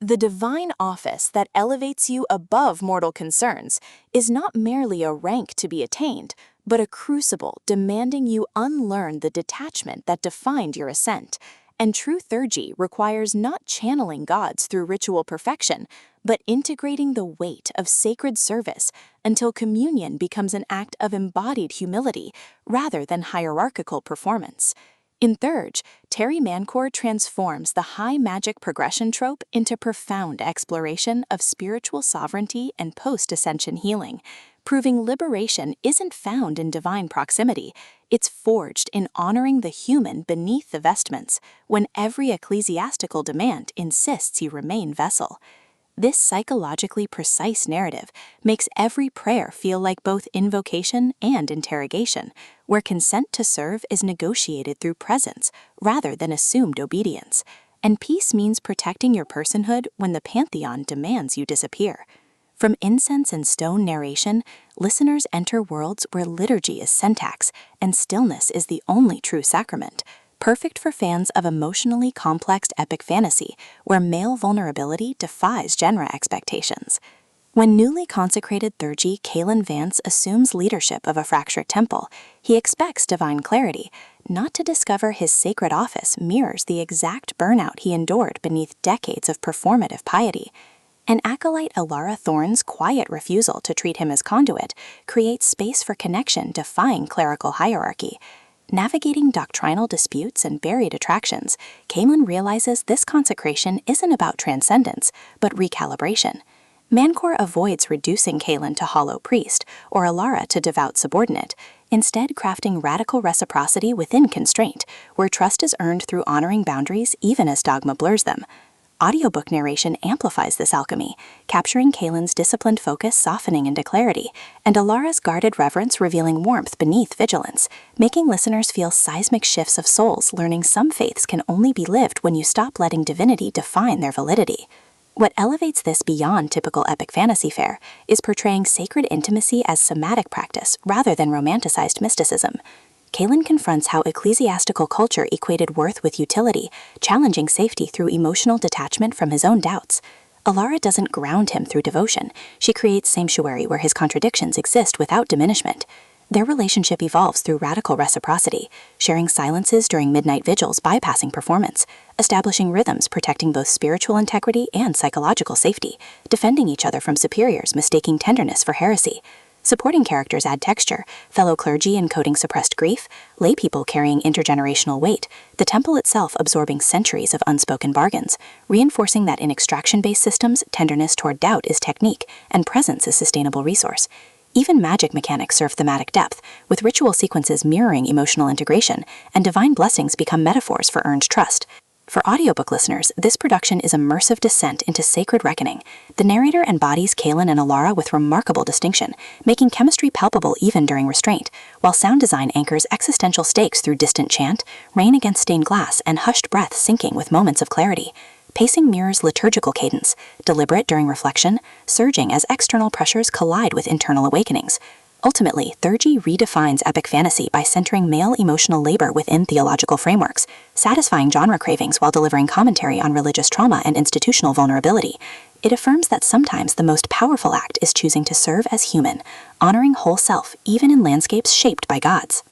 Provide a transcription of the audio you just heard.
The divine office that elevates you above mortal concerns is not merely a rank to be attained, but a crucible demanding you unlearn the detachment that defined your ascent. And true Theurge requires not channeling gods through ritual perfection, but integrating the weight of sacred service until communion becomes an act of embodied humility rather than hierarchical performance. In Theurge, Terry Mancour transforms the high magic progression trope into profound exploration of spiritual sovereignty and post-ascension healing, proving liberation isn't found in divine proximity, it's forged in honoring the human beneath the vestments, when every ecclesiastical demand insists you remain vessel. This psychologically precise narrative makes every prayer feel like both invocation and interrogation, where consent to serve is negotiated through presence rather than assumed obedience, and peace means protecting your personhood when the pantheon demands you disappear. From incense and stone narration, listeners enter worlds where liturgy is syntax and stillness is the only true sacrament, perfect for fans of emotionally complex epic fantasy where male vulnerability defies genre expectations. When newly consecrated Theurge Kalen Vance assumes leadership of a fractured temple, he expects divine clarity, not to discover his sacred office mirrors the exact burnout he endured beneath decades of performative piety. And acolyte Alara Thorne's quiet refusal to treat him as conduit creates space for connection defying clerical hierarchy. Navigating doctrinal disputes and buried attractions, Kalen realizes this consecration isn't about transcendence, but recalibration. Mancour avoids reducing Kalen to hollow priest or Alara to devout subordinate, instead crafting radical reciprocity within constraint, where trust is earned through honoring boundaries even as dogma blurs them. Audiobook narration amplifies this alchemy, capturing Kalen's disciplined focus softening into clarity, and Alara's guarded reverence revealing warmth beneath vigilance, making listeners feel seismic shifts of souls learning some faiths can only be lived when you stop letting divinity define their validity. What elevates this beyond typical epic fantasy fare is portraying sacred intimacy as somatic practice rather than romanticized mysticism. Kalen confronts how ecclesiastical culture equated worth with utility, challenging safety through emotional detachment from his own doubts. Alara doesn't ground him through devotion. She creates sanctuary where his contradictions exist without diminishment. Their relationship evolves through radical reciprocity, sharing silences during midnight vigils bypassing performance, establishing rhythms protecting both spiritual integrity and psychological safety, defending each other from superiors mistaking tenderness for heresy. Supporting characters add texture, fellow clergy encoding suppressed grief, lay people carrying intergenerational weight, the temple itself absorbing centuries of unspoken bargains, reinforcing that in extraction-based systems, tenderness toward doubt is technique, and presence is sustainable resource. Even magic mechanics serve thematic depth, with ritual sequences mirroring emotional integration, and divine blessings become metaphors for earned trust. For audiobook listeners, this production is immersive descent into sacred reckoning. The narrator embodies Kalen and Alara with remarkable distinction, making chemistry palpable even during restraint, while sound design anchors existential stakes through distant chant, rain against stained glass, and hushed breath syncing with moments of clarity. Pacing mirrors liturgical cadence, deliberate during reflection, surging as external pressures collide with internal awakenings. Ultimately, Theurge redefines epic fantasy by centering male emotional labor within theological frameworks, satisfying genre cravings while delivering commentary on religious trauma and institutional vulnerability. It affirms that sometimes the most powerful act is choosing to serve as human, honoring whole self even in landscapes shaped by gods.